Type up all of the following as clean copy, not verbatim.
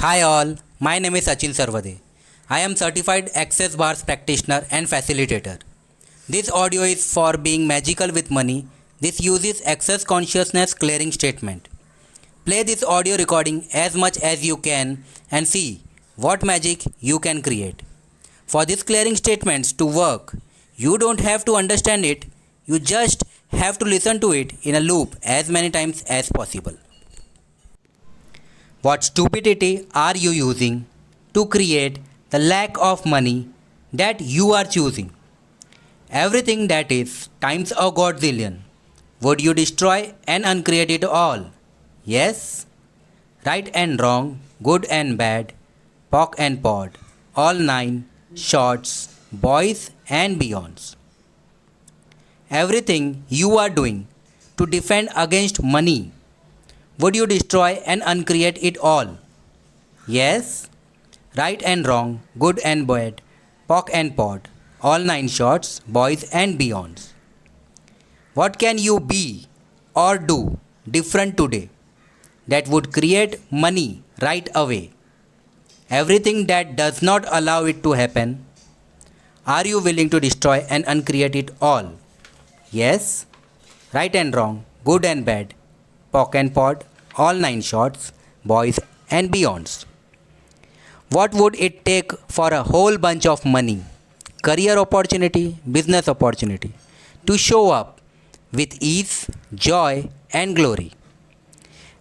Hi all, my name is Sachin Sarvade. I am certified Access Bars practitioner and facilitator. This audio is for being magical with money. This uses access consciousness clearing statement. Play this audio recording as much as you can and see what magic you can create. For these clearing statements to work, you don't have to understand it, you just have to listen to it in a loop as many times as possible. What stupidity are you using to create the lack of money that you are choosing? Everything that is times a godzillion. Would you destroy and uncreate it all? Yes? Right and wrong, good and bad, POC and pod, all nine, shorts, boys and beyonds. Everything you are doing to defend against money, would you destroy and uncreate it all? Yes? Right and wrong, good and bad, POC and pod, all nine shorts, boys and beyonds. What can you be or do different today that would create money right away? Everything that does not allow it to happen, are you willing to destroy and uncreate it all? Yes? Right and wrong, good and bad, POC and pod, all nine shorts, boys and beyonds. What would it take for a whole bunch of money, career opportunity, business opportunity to show up with ease, joy and glory?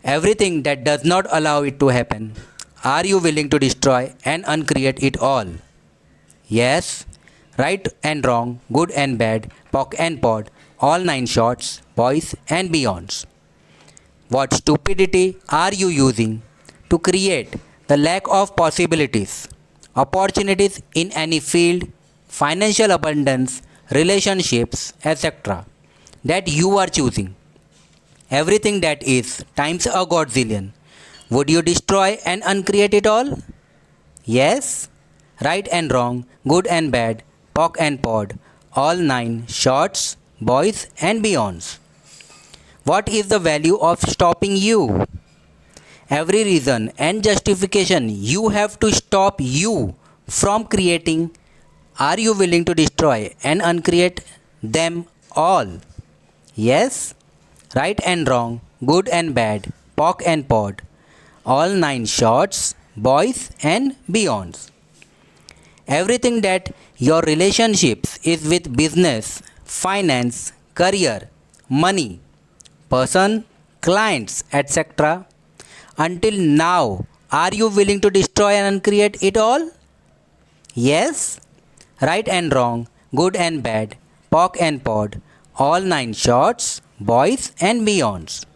Everything that does not allow it to happen, are you willing to destroy and uncreate it all? Yes, right and wrong, good and bad, POC and pod, all nine shorts, boys and beyonds. What stupidity are you using to create the lack of possibilities, opportunities in any field, financial abundance, relationships, etc. that you are choosing? Everything that is times a godzillion. Would you destroy and uncreate it all? Yes? Right and wrong, good and bad, POC and pod, all nine shorts, boys and beyonds. What is the value of stopping you? Every reason and justification you have to stop you from creating, are you willing to destroy and uncreate them all? Yes? Right and wrong, good and bad, POC and pod, all nine shorts, boys and beyonds. Everything that your relationships is with business, finance, career, money, person, clients, etc. Until now, are you willing to destroy and uncreate it all? Yes? Right and wrong, good and bad, POC and pod, all nine shorts, boys and beyonds.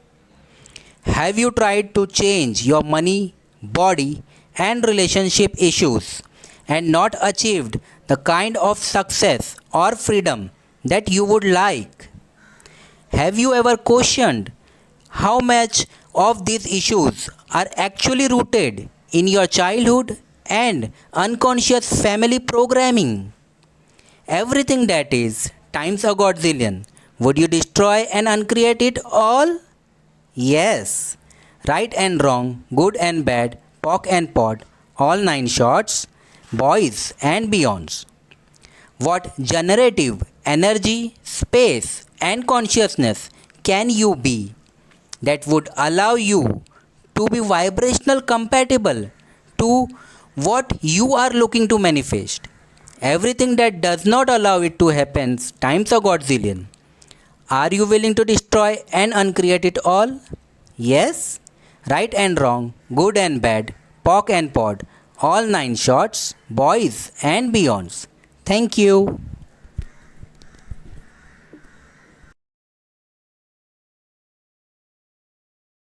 Have you tried to change your money, body, and relationship issues and not achieved the kind of success or freedom that you would like? Have you ever questioned how much of these issues are actually rooted in your childhood and unconscious family programming? Everything that is times a godzillion, would you destroy and uncreate it all? Yes. Right and wrong, good and bad, POC and pod, all nine shorts, boys and beyonds. What generative energy, space, and consciousness can you be that would allow you to be vibrational compatible to what you are looking to manifest? Everything that does not allow it to happen times a godzillion. Are you willing to destroy and uncreate it all? Yes? Right and wrong, good and bad, POC and pod, all nine shorts, boys and beyonds. Thank you.